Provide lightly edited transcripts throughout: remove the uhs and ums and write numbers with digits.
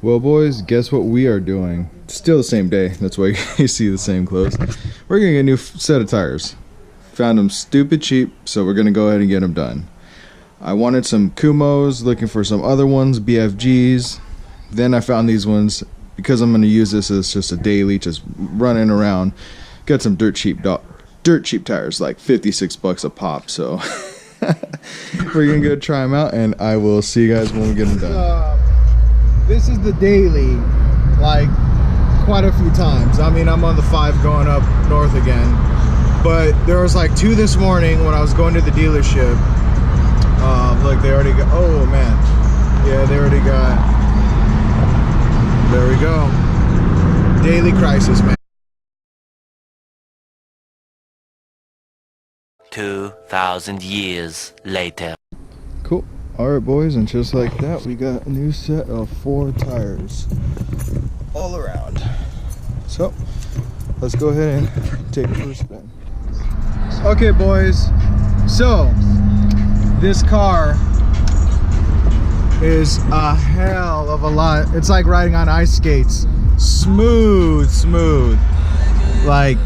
Well, boys, guess what we are doing? Still the same day. That's why you see the same clothes. We're gonna get a new set of tires. Found them stupid cheap, so we're gonna go ahead and get them done. I wanted some Kumos, looking for some other ones, BFGs. Then I found these ones because I'm gonna use this as just a daily, just running around. Got some dirt cheap tires, like 56 bucks a pop. So we're gonna go try them out, and I will see you guys when we get them done. This is the daily, like quite a few times. I mean, I'm on the 5 going up north again, but there was like 2 this morning when I was going to the dealership. Look, they already got, oh man, yeah, they already got, there we go, daily crisis, man. 2,000 years later. Cool. Alright, boys, and just like that, we got a new set of 4 tires all around. So let's go ahead and take it for a spin. Okay, boys, so this car is a hell of a lot. It's like riding on ice skates. Smooth like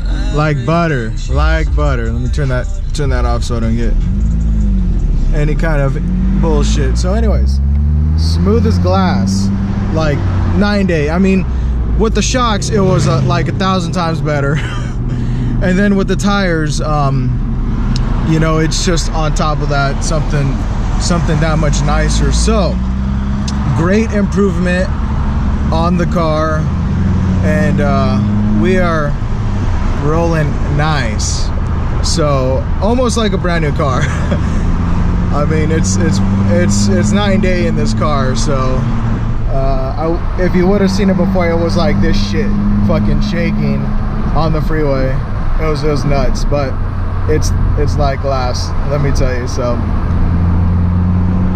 butter, like butter. Let me turn that off so I don't get any kind of bullshit. So anyways, smooth as glass, like 9-day. I mean, with the shocks it was like 1,000 times better. And then with the tires, you know, it's just on top of that something that much nicer. So great improvement on the car, and we are rolling nice. So almost like a brand new car. I mean, it's 9-day in this car. So if you would have seen it before, it was like this shit fucking shaking on the freeway. It was nuts, but it's like glass, let me tell you. So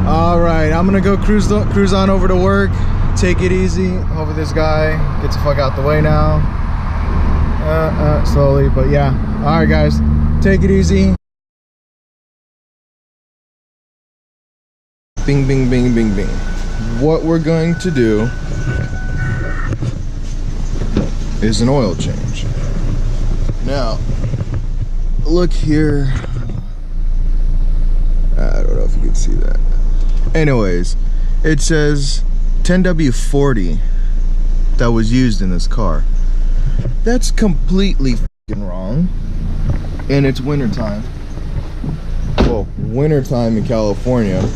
all right, I'm gonna go cruise on over to work, take it easy. Hopefully this guy gets the fuck out the way now, slowly, but yeah. All right, guys, take it easy. Bing, bing, bing, bing, bing. What we're going to do is an oil change. Now, look here. I don't know if you can see that. Anyways, it says 10W40 that was used in this car. That's completely fucking wrong. And it's wintertime. Well, wintertime in California.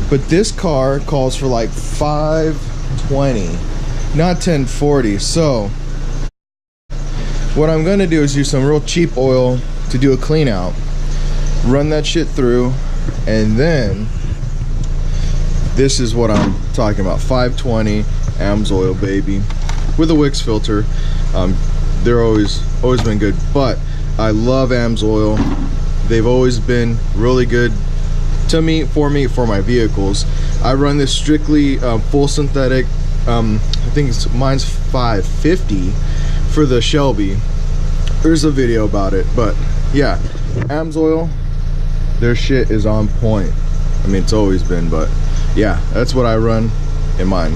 But this car calls for like 520, not 1040. So what I'm gonna do is use some real cheap oil to do a clean out, run that shit through, and then this is what I'm talking about. 520 AMSOIL, baby, with a Wix filter. They're always been good, but I love AMSOIL. They've always been really good to me, for my vehicles. I run this strictly full synthetic. I think mine's 550 for the Shelby. There's a video about it, but yeah, AMSOIL, their shit is on point. I mean, it's always been, but yeah, that's what I run in mine.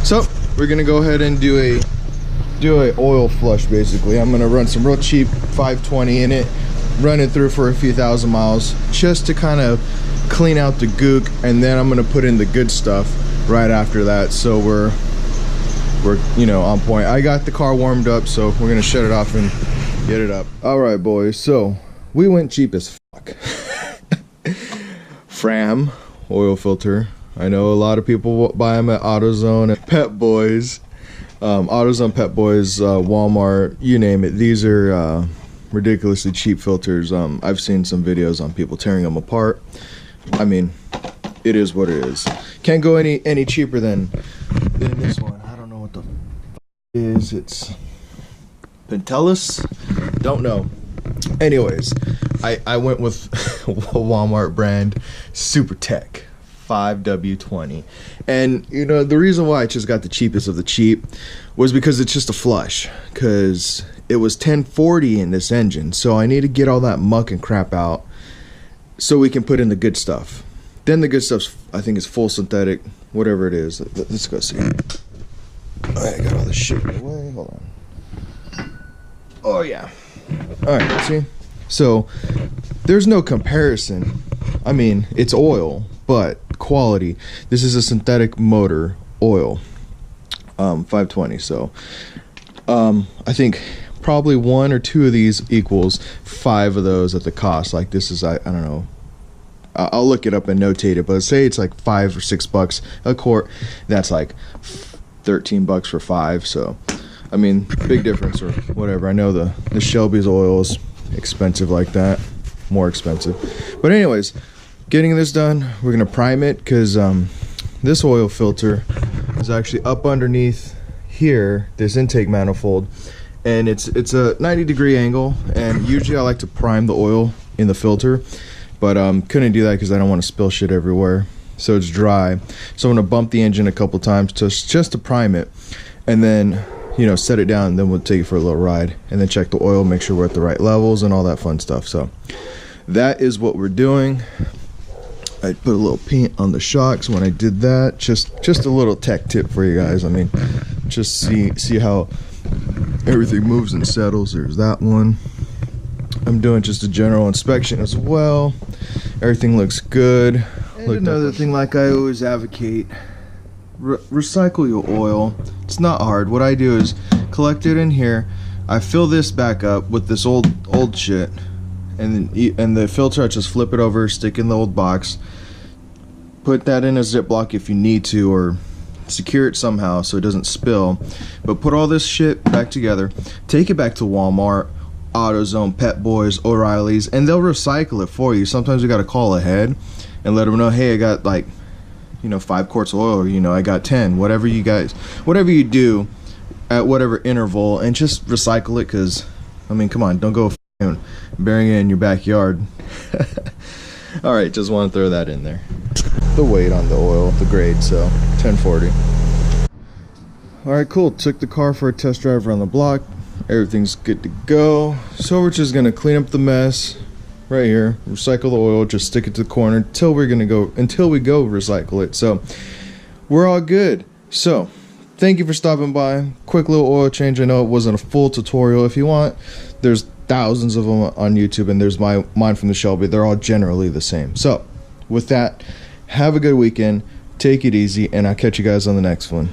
So we're gonna go ahead and do a oil flush. Basically, I'm gonna run some real cheap 520 in it, run it through for a few thousand miles just to kind of clean out the gook, and then I'm gonna put in the good stuff right after that. So we're you know, on point. I got the car warmed up, so we're gonna shut it off and get it up. All right, boys, so we went cheap as fuck. Fram oil filter. I know a lot of people buy them at AutoZone and Pep Boys. AutoZone, Pep Boys, Walmart, you name it. These are ridiculously cheap filters. I've seen some videos on people tearing them apart. I mean, it is what it is. Can't go any cheaper than this one. I don't know what the f is. It's Pentelis? Don't know. Anyways, I went with a Walmart brand Super Tech 5W20, and you know, the reason why I just got the cheapest of the cheap was because it's just a flush, because it was 1040 in this engine, so I need to get all that muck and crap out so we can put in the good stuff. Then the good stuff's, I think, is full synthetic, whatever it is. Let's go see. I got all this shit away. Hold on. Oh yeah. All right. See, so there's no comparison. I mean, it's oil, but quality. This is a synthetic motor oil, 520. So, I think probably 1 or 2 of these equals 5 of those at the cost. Like this is, I don't know. I'll look it up and notate it, but say it's like $5 or $6 a quart. That's like $13 for 5. So, I mean, big difference or whatever. I know the Shelby's oil is expensive like that, more expensive. But anyways, getting this done, we're gonna prime it because this oil filter is actually up underneath here, this intake manifold, and it's a 90-degree angle. And usually I like to prime the oil in the filter, but couldn't do that because I don't want to spill shit everywhere. So it's dry. So I'm gonna bump the engine a couple times just to prime it, and then, you know, set it down, and then we'll take it for a little ride, and then check the oil, make sure we're at the right levels and all that fun stuff. So that is what we're doing. I put a little paint on the shocks when I did that. Just a little tech tip for you guys. I mean, just see how everything moves and settles. There's that one. I'm doing just a general inspection as well. Everything looks good. And another thing, like I always advocate, recycle your oil. It's not hard. What I do is collect it in here. I fill this back up with this old shit, and the filter, I just flip it over, stick in the old box, put that in a Ziploc if you need to, or secure it somehow so it doesn't spill. But put all this shit back together, take it back to Walmart, AutoZone, Pet Boys, O'Reilly's, and they'll recycle it for you. Sometimes you got to call ahead and let them know, hey, I got like, you know, 5 quarts of oil, or, you know, I got 10, whatever you do at whatever interval, and just recycle it. Because I mean, come on, don't go burying it in your backyard. All right, just want to throw that in there. The weight on the oil, the grade, so 1040. All right, cool. Took the car for a test drive around the block. Everything's good to go. So we're just gonna clean up the mess right here, recycle the oil, just stick it to the corner until we go recycle it. So we're all good. So thank you for stopping by. Quick little oil change. I know it wasn't a full tutorial. If you want, there's thousands of them on YouTube, and there's mine from the Shelby. They're all generally the same. So with that, have a good weekend, take it easy, and I'll catch you guys on the next one.